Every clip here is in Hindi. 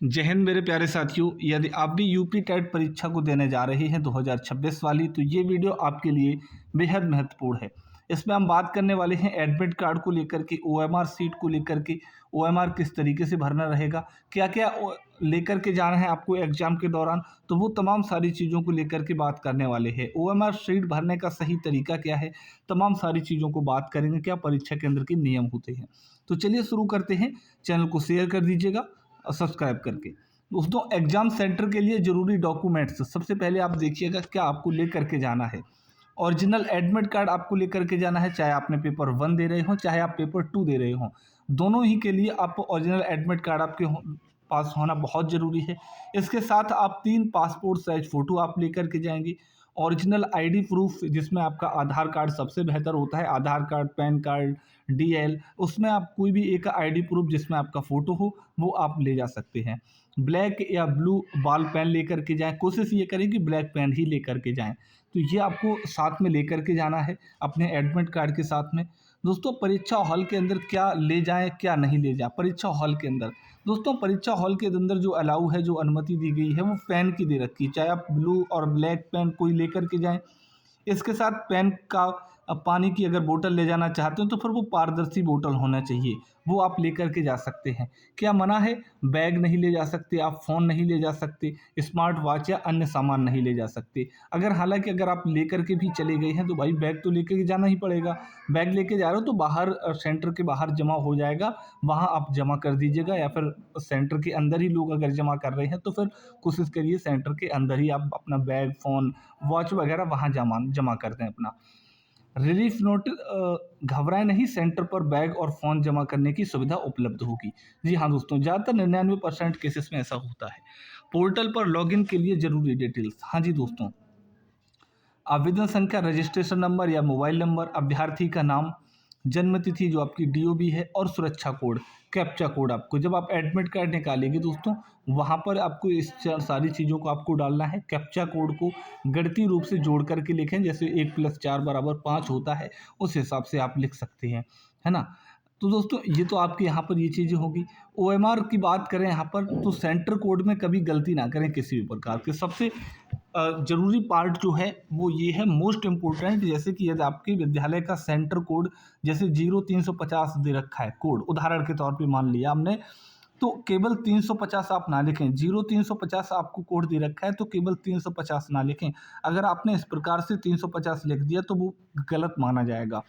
जय हिंद मेरे प्यारे साथियों। यदि आप भी यूपी टेट परीक्षा को देने जा रहे हैं 2026 वाली, तो ये वीडियो आपके लिए बेहद महत्वपूर्ण है। इसमें हम बात करने वाले हैं एडमिट कार्ड को लेकर के, ओएमआर सीट को लेकर के, ओएमआर किस तरीके से भरना रहेगा, क्या क्या लेकर के जाना है आपको एग्जाम के दौरान, तो वो तमाम सारी चीज़ों को लेकर के बात करने वाले हैं। ओएमआर सीट भरने का सही तरीका क्या है, तमाम सारी चीज़ों को बात करेंगे, क्या परीक्षा केंद्र के नियम होते हैं। तो चलिए शुरू करते हैं। चैनल को शेयर कर दीजिएगा सब्सक्राइब करके। दोस्तों, एग्जाम सेंटर के लिए ज़रूरी डॉक्यूमेंट्स सबसे पहले आप देखिएगा क्या आपको लेकर के जाना है। ओरिजिनल एडमिट कार्ड आपको लेकर के जाना है, चाहे आपने पेपर 1 दे रहे हो चाहे आप पेपर 2 दे रहे हो, दोनों ही के लिए आप ओरिजिनल एडमिट कार्ड आपके पास होना बहुत ज़रूरी है। इसके साथ आप 3 पासपोर्ट साइज फ़ोटो आप लेकर के जाएंगे। ओरिजिनल आईडी प्रूफ, जिसमें आपका आधार कार्ड सबसे बेहतर होता है, आधार कार्ड, पैन कार्ड, डीएल, उसमें आप कोई भी एक आईडी प्रूफ जिसमें आपका फ़ोटो हो वो आप ले जा सकते हैं। ब्लैक या ब्लू बॉल पेन लेकर के जाएं, कोशिश ये करें कि ब्लैक पेन ही लेकर के जाएं। तो ये आपको साथ में लेकर के जाना है अपने एडमिट कार्ड के साथ में। दोस्तों, परीक्षा हॉल के अंदर क्या ले जाएं क्या नहीं ले जाएं। परीक्षा हॉल के अंदर दोस्तों, परीक्षा हॉल के अंदर जो अलाउ है, जो अनुमति दी गई है, वो पेन की दे रखी है। चाहे आप ब्लू और ब्लैक पेन कोई लेकर के जाएं, इसके साथ पेन का पानी की अगर बोतल ले जाना चाहते हो तो फिर वो पारदर्शी बोतल होना चाहिए, वो आप लेकर के जा सकते हैं। क्या मना है? बैग नहीं ले जा सकते आप, फ़ोन नहीं ले जा सकते, स्मार्ट वॉच या अन्य सामान नहीं ले जा सकते। हालांकि अगर आप लेकर के भी चले गए हैं तो भाई बैग तो लेकर के जाना ही पड़ेगा। बैग लेके जा रहे हो तो बाहर सेंटर के बाहर जमा हो जाएगा, वहाँ आप जमा कर दीजिएगा, या फिर सेंटर के अंदर ही लोग अगर जमा कर रहे हैं तो फिर कोशिश करिए सेंटर के अंदर ही आप अपना बैग, फ़ोन, वॉच वगैरह वहाँ जमा कर दें अपना। रिलीफ नोटिस, घबराएं नहीं, सेंटर पर बैग और फ़ोन जमा करने की सुविधा उपलब्ध होगी। जी हाँ दोस्तों, ज़्यादातर 99% केसेस में ऐसा होता है। पोर्टल पर लॉगिन के लिए ज़रूरी डिटेल्स। हाँ जी दोस्तों, आवेदन संख्या, रजिस्ट्रेशन नंबर या मोबाइल नंबर, अभ्यर्थी का नाम, जन्म तिथि जो आपकी डीओबी है, और सुरक्षा कोड, कैप्चा कोड। आपको जब आप एडमिट कार्ड निकालेंगे दोस्तों, वहाँ पर आपको इस सारी चीज़ों को आपको डालना है। कैप्चा कोड को गणितीय रूप से जोड़ करके लिखें, जैसे 1 + 4 = 5 होता है, उस हिसाब से आप लिख सकते हैं, है ना। तो दोस्तों, ये तो आपके यहाँ पर ये चीज़ें होगी। ओएमआर की बात करें यहाँ पर, तो सेंटर कोड में कभी गलती ना करें किसी भी प्रकार के। सबसे ज़रूरी पार्ट जो है वो ये है, मोस्ट इम्पोर्टेंट, जैसे कि यदि आपके विद्यालय का सेंटर कोड जैसे 0350 दे रखा है कोड, उदाहरण के तौर पे मान लिया हमने, तो केवल 350 आप ना लिखें। 0350 आपको कोड दे रखा है तो केवल 350 ना लिखें। अगर आपने इस प्रकार से 350 लिख दिया तो वो गलत माना जाएगा।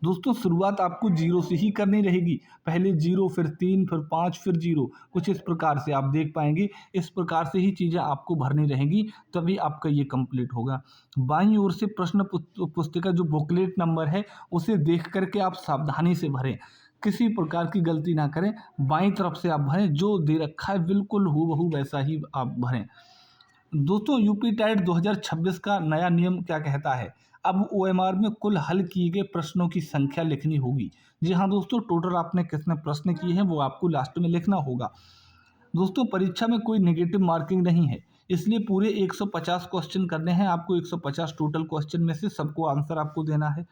दोस्तों, शुरुआत आपको 0 से ही करनी रहेगी। पहले 0, फिर 3, फिर 5, फिर 0, कुछ इस प्रकार से आप देख पाएंगे। इस प्रकार से ही चीज़ें आपको भरनी रहेंगी, तभी आपका ये कंप्लीट होगा। बाईं ओर से प्रश्न पुस्तिका जो बुकलेट नंबर है, उसे देख करके आप सावधानी से भरें, किसी प्रकार की गलती ना करें। बाईं तरफ से आप भरें, जो दे रखा है बिल्कुल हूबहू वैसा ही आप भरें। दोस्तों, यूपी टेट 2026 का नया नियम क्या कहता है? अब ओएमआर में कुल हल किए गए प्रश्नों की संख्या लिखनी होगी। जी हाँ दोस्तों, टोटल आपने कितने प्रश्न किए हैं वो आपको लास्ट में लिखना होगा। दोस्तों, परीक्षा में कोई नेगेटिव मार्किंग नहीं है, इसलिए पूरे 150 क्वेश्चन करने हैं आपको। 150 टोटल क्वेश्चन में से सबको आंसर आपको देना है।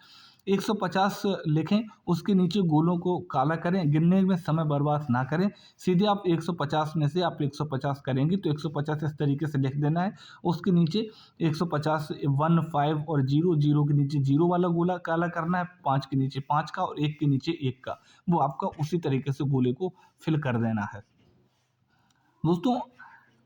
150 लिखें, उसके नीचे गोलों को काला करें, गिनने में समय बर्बाद ना करें। सीधे आप 150 में से आप 150 करेंगे तो 150 इस तरीके से लिख देना है। उसके नीचे 150 1 5 और 0 0 के नीचे 0 वाला गोला काला करना है, 5 के नीचे 5 का और 1 के नीचे 1 का, वो आपका उसी तरीके से गोले को फिल कर देना है। दोस्तों,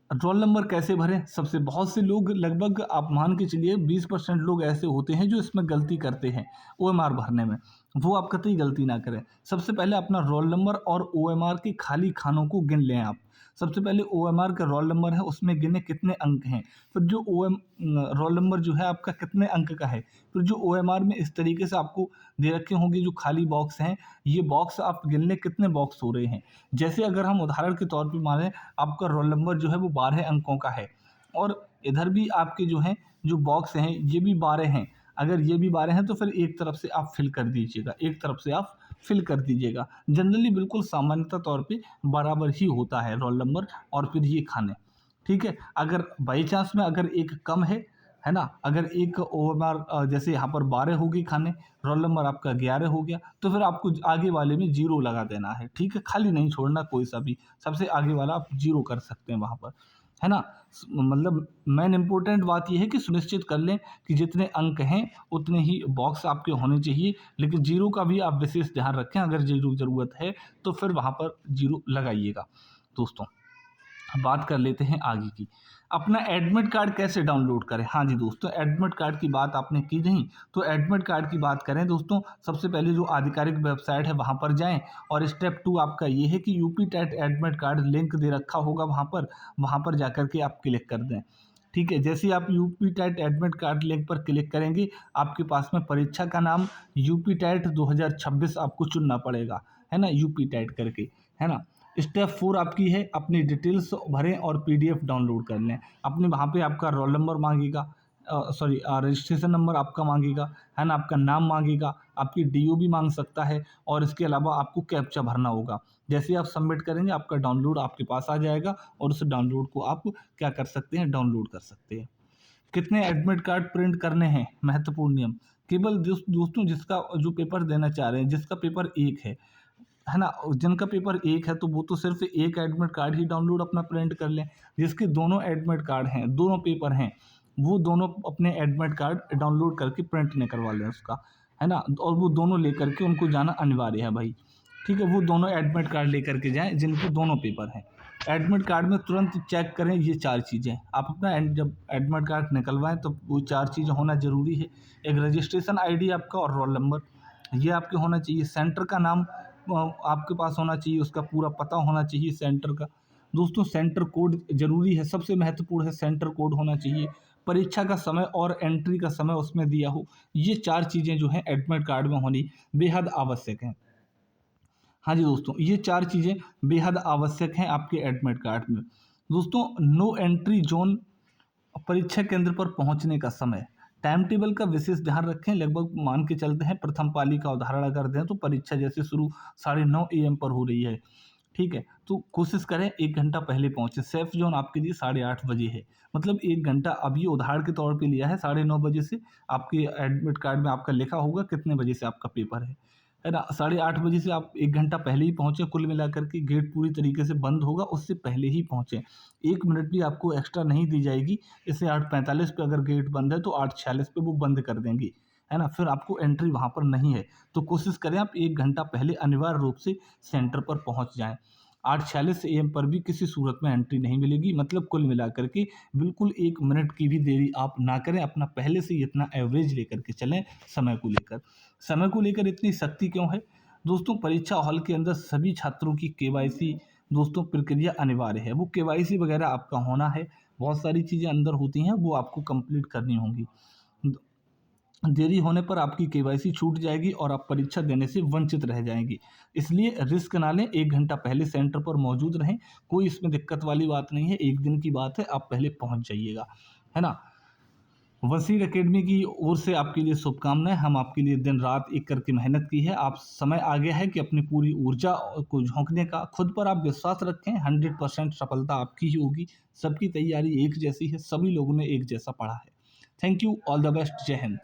रोल नंबर कैसे भरें? सबसे बहुत से लोग, लगभग आप मान के चलिए 20% लोग ऐसे होते हैं जो इसमें गलती करते हैं ओएमआर भरने में। वो आप कतई गलती ना करें। सबसे पहले अपना रोल नंबर और ओएमआर के खाली खानों को गिन लें आप। सबसे पहले ओएमआर का रोल नंबर है, उसमें गिने कितने अंक हैं। फिर जो रोल नंबर जो है आपका कितने अंक का है। फिर जो ओएमआर में इस तरीके से आपको दे रखे होंगे जो खाली बॉक्स हैं, ये बॉक्स आप गिन लें कितने बॉक्स हो रहे हैं। जैसे अगर हम उदाहरण के तौर पे माने, आपका रोल नंबर जो है वो 12 अंकों का है, और इधर भी आपके जो हैं जो बॉक्स हैं ये भी 12 हैं। अगर ये भी 12 हैं तो फिर एक तरफ से आप फिल कर दीजिएगा, एक तरफ से आप फिल कर दीजिएगा। जनरली बिल्कुल सामान्यतः तौर पे बराबर ही होता है रोल नंबर और फिर ये खाने, ठीक है। अगर बाई चांस में अगर एक कम है है ना। अगर एक OMR जैसे यहाँ पर 12 होगी खाने, रोल नंबर आपका 11 हो गया, तो फिर आपको आगे वाले में 0 लगा देना है, ठीक है। खाली नहीं छोड़ना कोई सा भी, सबसे आगे वाला आप 0 कर सकते हैं वहाँ पर, है ना। मतलब मेन इम्पोर्टेंट बात ये है कि सुनिश्चित कर लें कि जितने अंक हैं उतने ही बॉक्स आपके होने चाहिए, लेकिन 0 का भी आप विशेष ध्यान रखें। अगर 0 ज़रूरत है तो फिर वहाँ पर 0 लगाइएगा। दोस्तों, बात कर लेते हैं आगे की, अपना एडमिट कार्ड कैसे डाउनलोड करें। हाँ जी दोस्तों, एडमिट कार्ड की बात आपने की नहीं, तो एडमिट कार्ड की बात करें दोस्तों, सबसे पहले जो आधिकारिक वेबसाइट है वहाँ पर जाएं, और स्टेप 2 आपका ये है कि UP TET admit card link दे रखा होगा वहाँ पर जाकर के आप क्लिक कर दें, ठीक है। जैसे ही आप UP TET admit card link पर क्लिक करेंगे, आपके पास में परीक्षा का नाम यूपी टेट 2026 आपको चुनना पड़ेगा, है ना, यूपी टेट करके, है ना। स्टेप 4 आपकी है, अपनी डिटेल्स भरें और PDF डाउनलोड कर लें। अपने वहाँ पे आपका रोल नंबर मांगेगा, सॉरी रजिस्ट्रेशन नंबर आपका मांगेगा, है ना, आपका नाम मांगेगा, आपकी DO भी मांग सकता है, और इसके अलावा आपको कैप्चा भरना होगा। जैसे ही आप सबमिट करेंगे, आपका डाउनलोड आपके पास आ जाएगा, और उस डाउनलोड को आप क्या कर सकते हैं, डाउनलोड कर सकते हैं। कितने एडमिट कार्ड प्रिंट करने हैं, महत्वपूर्ण नियम, केवल दोस्तों जिसका जो पेपर देना चाह रहे हैं, जिसका पेपर 1 है ना, जिनका पेपर 1 है तो वो तो सिर्फ एक एडमिट कार्ड ही डाउनलोड अपना प्रिंट कर लें। जिसके दोनों एडमिट कार्ड हैं, दोनों पेपर हैं, वो दोनों अपने एडमिट कार्ड डाउनलोड करके प्रिंट निकलवा लें उसका, है ना, और वो दोनों लेकर के उनको जाना अनिवार्य है भाई, ठीक है। वो दोनों एडमिट कार्ड लेकर के जाएं जिनके दोनों पेपर हैं। एडमिट कार्ड में तुरंत चेक करें ये 4 चीज़ें, आप अपना जब एडमिट कार्ड निकलवाएं तो वो 4 चीज़ें होना ज़रूरी है। एक रजिस्ट्रेशन ID आपका और रोल नंबर, ये आपके होना चाहिए। सेंटर का नाम आपके पास होना चाहिए, उसका पूरा पता होना चाहिए सेंटर का। दोस्तों, सेंटर कोड ज़रूरी है, सबसे महत्वपूर्ण है, सेंटर कोड होना चाहिए। परीक्षा का समय और एंट्री का समय उसमें दिया हो, ये 4 चीज़ें जो हैं एडमिट कार्ड में होनी बेहद आवश्यक हैं। हाँ जी दोस्तों, ये 4 चीज़ें बेहद आवश्यक हैं आपके एडमिट कार्ड में। दोस्तों, नो एंट्री ज़ोन, परीक्षा केंद्र पर पहुंचने का समय, टाइम टेबल का विशेष ध्यान रखें। लगभग मान के चलते हैं, प्रथम पाली का उदाहरण अगर दें तो परीक्षा जैसे शुरू 9:30 AM पर हो रही है, ठीक है, तो कोशिश करें 1 घंटा पहले पहुंचे। सेफ जोन आपके लिए 8:30 बजे है, मतलब 1 घंटा, अब ये उदाहरण के तौर पे लिया है, 9:30 बजे से आपके एडमिट कार्ड में आपका लिखा होगा कितने बजे से आपका पेपर है ना। 8:30 बजे से आप 1 घंटा पहले ही पहुंचे, कुल मिलाकर के गेट पूरी तरीके से बंद होगा, उससे पहले ही पहुंचे। 1 मिनट भी आपको एक्स्ट्रा नहीं दी जाएगी। इससे 8:45 पे अगर गेट बंद है तो 8:46 पे वो बंद कर देंगे, है ना, फिर आपको एंट्री वहाँ पर नहीं है। तो कोशिश करें आप 1 घंटा पहले अनिवार्य रूप से सेंटर पर पहुँच जाएँ। 8:46 AM पर भी किसी सूरत में एंट्री नहीं मिलेगी, मतलब कुल मिलाकर के बिल्कुल 1 मिनट की भी देरी आप ना करें। अपना पहले से ही इतना एवरेज लेकर के चलें समय को लेकर। समय को लेकर इतनी सख्ती क्यों है? दोस्तों, परीक्षा हॉल के अंदर सभी छात्रों की KYC दोस्तों प्रक्रिया अनिवार्य है। वो KYC वगैरह आपका होना है, बहुत सारी चीज़ें अंदर होती हैं, वो आपको कंप्लीट करनी होंगी। देरी होने पर आपकी KYC छूट जाएगी और आप परीक्षा देने से वंचित रह जाएंगी। इसलिए रिस्क ना लें, 1 घंटा पहले सेंटर पर मौजूद रहें। कोई इसमें दिक्कत वाली बात नहीं है, 1 दिन की बात है, आप पहले पहुंच जाइएगा, है ना। वसीर एकेडमी की ओर से आपके लिए शुभकामनाएं। हम आपके लिए दिन रात एक करके मेहनत की है। आप समय आ गया है कि अपनी पूरी ऊर्जा को झोंकने का। खुद पर आप विश्वास रखें, 100% सफलता आपकी ही होगी। सबकी तैयारी एक जैसी है, सभी लोगों ने एक जैसा पढ़ा है। Thank you, all the best, जय हिंद।